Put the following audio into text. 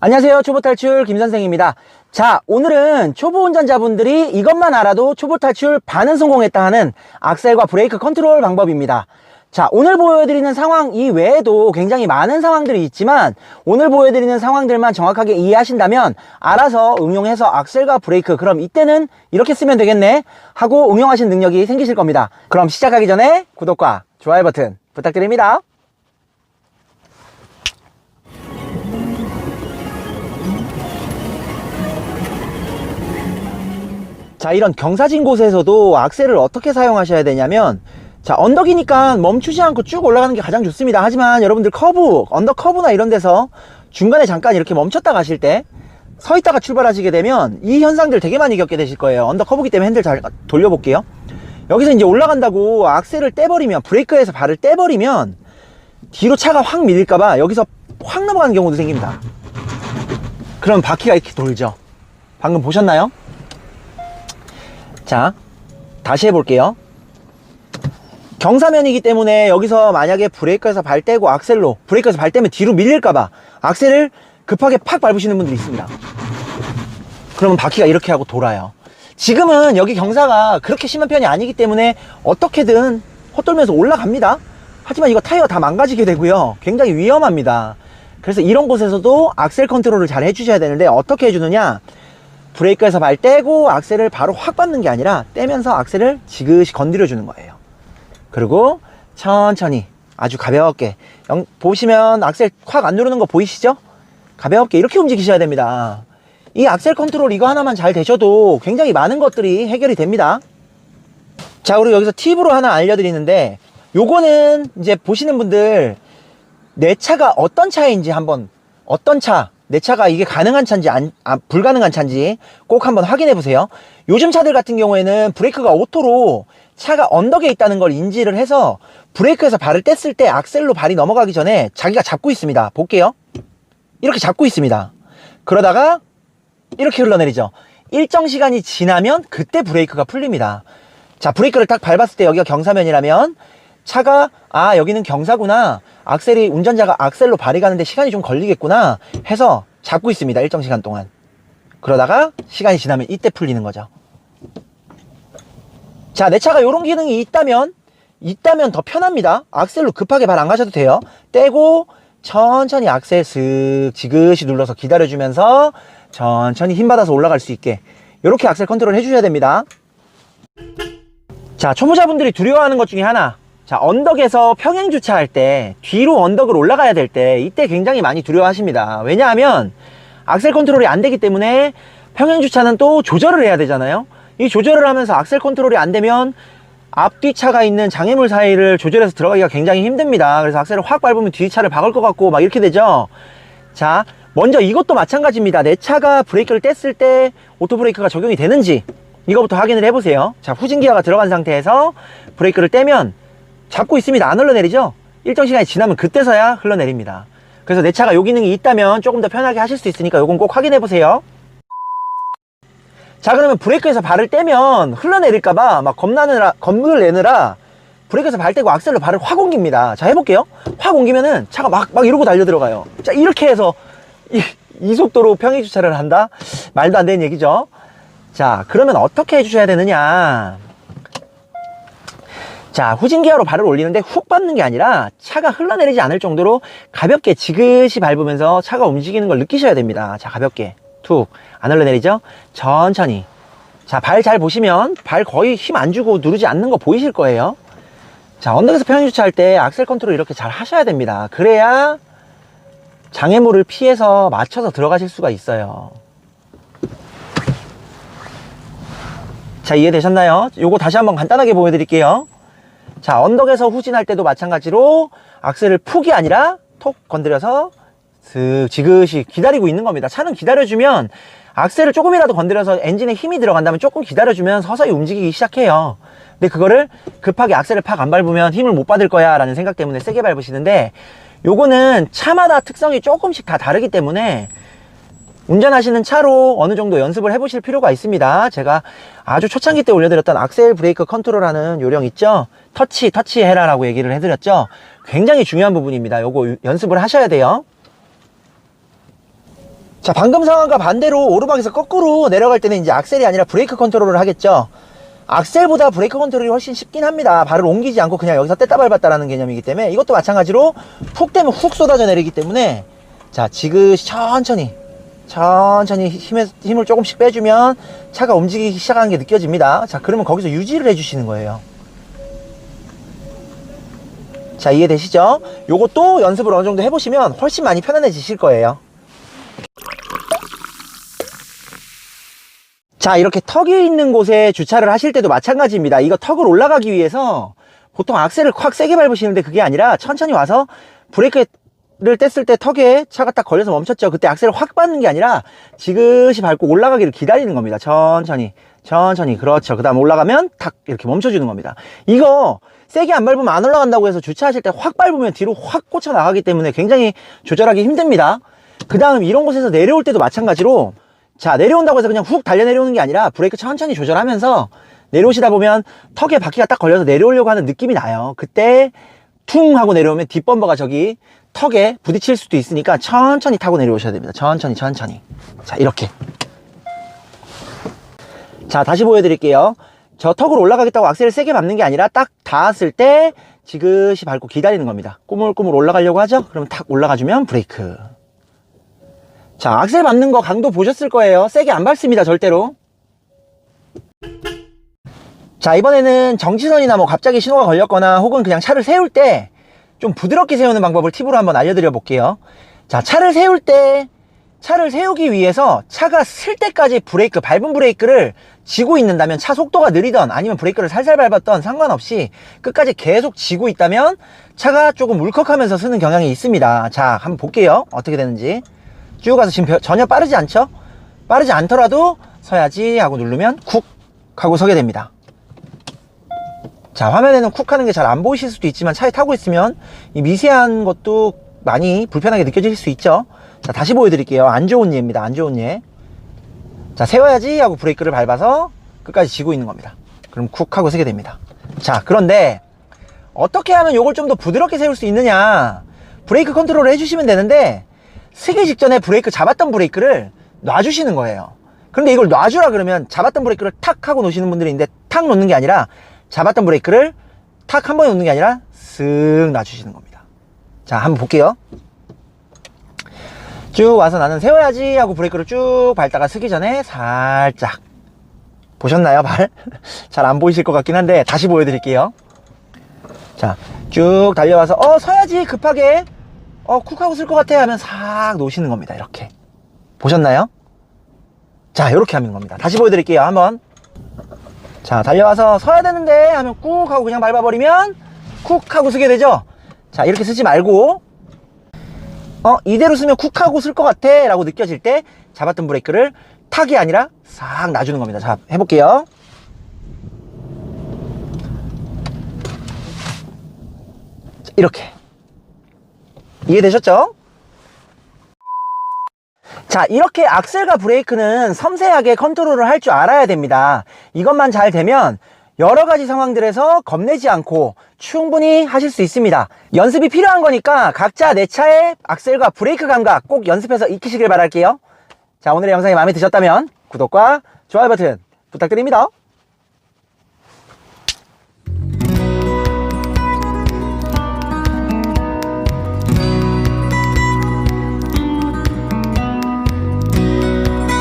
안녕하세요. 초보탈출 김선생입니다. 자, 오늘은 초보 운전자분들이 이것만 알아도 초보탈출 반은 성공했다 하는 악셀과 브레이크 컨트롤 방법입니다. 자, 오늘 보여드리는 상황 이외에도 굉장히 많은 상황들이 있지만 오늘 보여드리는 상황들만 정확하게 이해하신다면 알아서 응용해서 악셀과 브레이크, 그럼 이때는 이렇게 쓰면 되겠네 하고 응용하신 능력이 생기실 겁니다. 그럼 시작하기 전에 구독과 좋아요 버튼 부탁드립니다. 자, 이런 경사진 곳에서도 악셀을 어떻게 사용하셔야 되냐면, 자, 언덕이니까 멈추지 않고 쭉 올라가는 게 가장 좋습니다. 하지만 여러분들 커브, 언덕 커브나 이런 데서 중간에 잠깐 이렇게 멈췄다 가실 때 서 있다가 출발하시게 되면 이 현상들 되게 많이 겪게 되실 거예요. 언덕 커브기 때문에 핸들 잘 돌려볼게요. 여기서 이제 올라간다고 악셀을 떼버리면, 브레이크에서 발을 떼버리면 뒤로 차가 확 밀릴까봐 여기서 확 넘어가는 경우도 생깁니다. 그럼 바퀴가 이렇게 돌죠. 방금 보셨나요? 자, 다시 해볼게요. 경사면이기 때문에 여기서 만약에 브레이크에서 발 떼고 악셀로, 브레이크에서 발 떼면 뒤로 밀릴까봐 악셀을 급하게 팍 밟으시는 분들이 있습니다. 그러면 바퀴가 이렇게 하고 돌아요. 지금은 여기 경사가 그렇게 심한 편이 아니기 때문에 어떻게든 헛돌면서 올라갑니다. 하지만 이거 타이어가 다 망가지게 되고요, 굉장히 위험합니다. 그래서 이런 곳에서도 악셀 컨트롤을 잘 해주셔야 되는데, 어떻게 해주느냐, 브레이크에서 발 떼고 악셀을 바로 확 밟는 게 아니라 떼면서 악셀을 지그시 건드려 주는 거예요. 그리고 천천히 아주 가볍게, 보시면 악셀 확 안 누르는 거 보이시죠? 가볍게 이렇게 움직이셔야 됩니다. 이 악셀 컨트롤 이거 하나만 잘 되셔도 굉장히 많은 것들이 해결이 됩니다. 자, 그리고 여기서 팁으로 하나 알려드리는데, 요거는 이제 보시는 분들 내 차가 어떤 차인지 한번, 어떤 차, 내 차가 이게 가능한 차인지 불가능한 차인지 꼭 한번 확인해 보세요. 요즘 차들 같은 경우에는 브레이크가 오토로 차가 언덕에 있다는 걸 인지를 해서 브레이크에서 발을 뗐을 때 악셀로 발이 넘어가기 전에 자기가 잡고 있습니다. 볼게요. 이렇게 잡고 있습니다. 그러다가 이렇게 흘러내리죠. 일정 시간이 지나면 그때 브레이크가 풀립니다. 자, 브레이크를 딱 밟았을 때 여기가 경사면이라면 차가, 아, 여기는 경사구나, 악셀이, 운전자가 악셀로 발이 가는데 시간이 좀 걸리겠구나 해서 잡고 있습니다. 일정 시간 동안. 그러다가 시간이 지나면 이때 풀리는 거죠. 자, 내 차가 이런 기능이 있다면 더 편합니다. 악셀로 급하게 발 안 가셔도 돼요. 떼고 천천히 악셀 슥 지그시 눌러서 기다려주면서 천천히 힘받아서 올라갈 수 있게 이렇게 악셀 컨트롤 해주셔야 됩니다. 자, 초보자분들이 두려워하는 것 중에 하나, 자, 언덕에서 평행 주차할 때, 뒤로 언덕을 올라가야 될 때, 이때 굉장히 많이 두려워하십니다. 왜냐하면 악셀 컨트롤이 안 되기 때문에 평행 주차는 또 조절을 해야 되잖아요. 이 조절을 하면서 악셀 컨트롤이 안 되면 앞뒤 차가 있는 장애물 사이를 조절해서 들어가기가 굉장히 힘듭니다. 그래서 악셀을 확 밟으면 뒤 차를 박을 것 같고 막 이렇게 되죠. 자, 먼저 이것도 마찬가지입니다. 내 차가 브레이크를 뗐을 때 오토 브레이크가 적용이 되는지 이거부터 확인을 해보세요. 자, 후진 기어가 들어간 상태에서 브레이크를 떼면 잡고 있습니다. 안 흘러내리죠? 일정 시간이 지나면 그때서야 흘러내립니다. 그래서 내 차가 요 기능이 있다면 조금 더 편하게 하실 수 있으니까 요건 꼭 확인해 보세요. 자, 그러면 브레이크에서 발을 떼면 흘러내릴까봐 막 겁을 내느라 브레이크에서 발 떼고 악셀로 발을 확 옮깁니다. 자, 해볼게요. 확 옮기면은 차가 막 이러고 달려 들어가요. 자, 이렇게 해서 이 속도로 평행 주차를 한다? 말도 안 되는 얘기죠. 자, 그러면 어떻게 해주셔야 되느냐. 자, 후진 기어로 발을 올리는데 훅 밟는 게 아니라 차가 흘러내리지 않을 정도로 가볍게 지그시 밟으면서 차가 움직이는 걸 느끼셔야 됩니다. 자, 가볍게 툭, 안 흘러내리죠? 천천히. 자, 발 잘 보시면 발 거의 힘 안 주고 누르지 않는 거 보이실 거예요. 자, 언덕에서 평행 주차할 때 악셀 컨트롤 이렇게 잘 하셔야 됩니다. 그래야 장애물을 피해서 맞춰서 들어가실 수가 있어요. 자, 이해되셨나요? 요거 다시 한번 간단하게 보여드릴게요. 자, 언덕에서 후진할 때도 마찬가지로 악셀을 푹이 아니라 톡 건드려서 슥 지그시 기다리고 있는 겁니다. 차는 기다려주면, 악셀을 조금이라도 건드려서 엔진에 힘이 들어간다면 조금 기다려주면 서서히 움직이기 시작해요. 근데 그거를 급하게 악셀을 팍 안 밟으면 힘을 못 받을 거야 라는 생각 때문에 세게 밟으시는데, 요거는 차마다 특성이 조금씩 다 다르기 때문에 운전하시는 차로 어느 정도 연습을 해보실 필요가 있습니다. 제가 아주 초창기 때 올려드렸던 악셀 브레이크 컨트롤하는 요령 있죠? 터치 해라 라고 얘기를 해드렸죠? 굉장히 중요한 부분입니다. 요거 연습을 하셔야 돼요. 자, 방금 상황과 반대로 오르막에서 거꾸로 내려갈 때는 이제 악셀이 아니라 브레이크 컨트롤을 하겠죠. 악셀보다 브레이크 컨트롤이 훨씬 쉽긴 합니다. 발을 옮기지 않고 그냥 여기서 뗐다 밟았다라는 개념이기 때문에, 이것도 마찬가지로 훅 되면 훅 쏟아져 내리기 때문에, 자, 지그시 천천히 힘을 조금씩 빼주면 차가 움직이기 시작하는 게 느껴집니다. 자, 그러면 거기서 유지를 해주시는 거예요. 자, 이해되시죠? 요것도 연습을 어느 정도 해보시면 훨씬 많이 편안해지실 거예요. 자, 이렇게 턱이 있는 곳에 주차를 하실 때도 마찬가지입니다. 이거 턱을 올라가기 위해서 보통 악셀을 확 세게 밟으시는데, 그게 아니라 천천히 와서 브레이크를 뗐을 때 턱에 차가 딱 걸려서 멈췄죠. 그때 악셀을 확 밟는 게 아니라 지그시 밟고 올라가기를 기다리는 겁니다. 천천히. 그렇죠. 그 다음 올라가면 탁 이렇게 멈춰주는 겁니다. 이거 세게 안 밟으면 안 올라간다고 해서 주차하실 때 확 밟으면 뒤로 확 꽂혀 나가기 때문에 굉장히 조절하기 힘듭니다. 그 다음 이런 곳에서 내려올 때도 마찬가지로, 자, 내려온다고 해서 그냥 훅 달려 내려오는 게 아니라 브레이크 천천히 조절하면서 내려오시다 보면 턱에 바퀴가 딱 걸려서 내려오려고 하는 느낌이 나요. 그때 퉁 하고 내려오면 뒷범버가 저기 턱에 부딪힐 수도 있으니까 천천히 타고 내려오셔야 됩니다. 천천히. 자, 이렇게. 자, 다시 보여드릴게요. 저 턱을 올라가겠다고 악셀을 세게 밟는 게 아니라 딱 닿았을 때 지그시 밟고 기다리는 겁니다. 꾸물꾸물 올라가려고 하죠? 그럼 탁 올라가주면 브레이크. 자, 악셀 밟는 거 강도 보셨을 거예요. 세게 안 밟습니다, 절대로. 자, 이번에는 정지선이나 뭐 갑자기 신호가 걸렸거나 혹은 그냥 차를 세울 때 좀 부드럽게 세우는 방법을 팁으로 한번 알려드려 볼게요. 자, 차를 세우기 위해서 차가 쓸 때까지 밟은 브레이크를 쥐고 있는다면, 차 속도가 느리던 아니면 브레이크를 살살 밟았던 상관없이 끝까지 계속 쥐고 있다면 차가 조금 울컥하면서 쓰는 경향이 있습니다. 자, 한번 볼게요. 어떻게 되는지. 쭉 가서 지금 전혀 빠르지 않죠? 빠르지 않더라도 서야지 하고 누르면 쿡 하고 서게 됩니다. 자, 화면에는 쿡 하는 게 잘 안 보이실 수도 있지만 차에 타고 있으면 이 미세한 것도 많이 불편하게 느껴질 수 있죠. 자, 다시 보여드릴게요. 안 좋은 예입니다. 안 좋은 예. 자, 세워야지 하고 브레이크를 밟아서 끝까지 쥐고 있는 겁니다. 그럼 쿡 하고 서게 됩니다. 자, 그런데 어떻게 하면 이걸 좀 더 부드럽게 세울 수 있느냐, 브레이크 컨트롤을 해주시면 되는데, 쓰기 직전에 브레이크 잡았던 브레이크를 놔주시는 거예요. 그런데 이걸 놔주라 그러면 잡았던 브레이크를 탁 하고 놓으시는 분들이 있는데, 탁 놓는 게 아니라 잡았던 브레이크를 탁 한 번에 놓는 게 아니라 쓱 놔주시는 겁니다. 자, 한번 볼게요. 쭉 와서 나는 세워야지 하고 브레이크를 쭉 밟다가 쓰기 전에 살짝, 보셨나요? 발? 잘 안 보이실 것 같긴 한데 다시 보여드릴게요. 자, 쭉 달려와서 서야지 급하게 쿡 하고 쓸 것 같아 하면 싹 놓으시는 겁니다. 이렇게 보셨나요? 자, 이렇게 하는 겁니다. 다시 보여드릴게요. 한번. 자, 달려와서 서야 되는데 하면 꾹 하고 그냥 밟아버리면 쿡 하고 쓰게 되죠. 자, 이렇게 쓰지 말고 이대로 쓰면 쿡 하고 쓸 것 같아 라고 느껴질 때 잡았던 브레이크를 탁이 아니라 싹 놔주는 겁니다. 자, 해볼게요. 자, 이렇게. 이해되셨죠? 자, 이렇게 악셀과 브레이크는 섬세하게 컨트롤을 할 줄 알아야 됩니다. 이것만 잘 되면 여러 가지 상황들에서 겁내지 않고 충분히 하실 수 있습니다. 연습이 필요한 거니까 각자 내 차의 악셀과 브레이크 감각 꼭 연습해서 익히시길 바랄게요. 자, 오늘의 영상이 마음에 드셨다면 구독과 좋아요 버튼 부탁드립니다.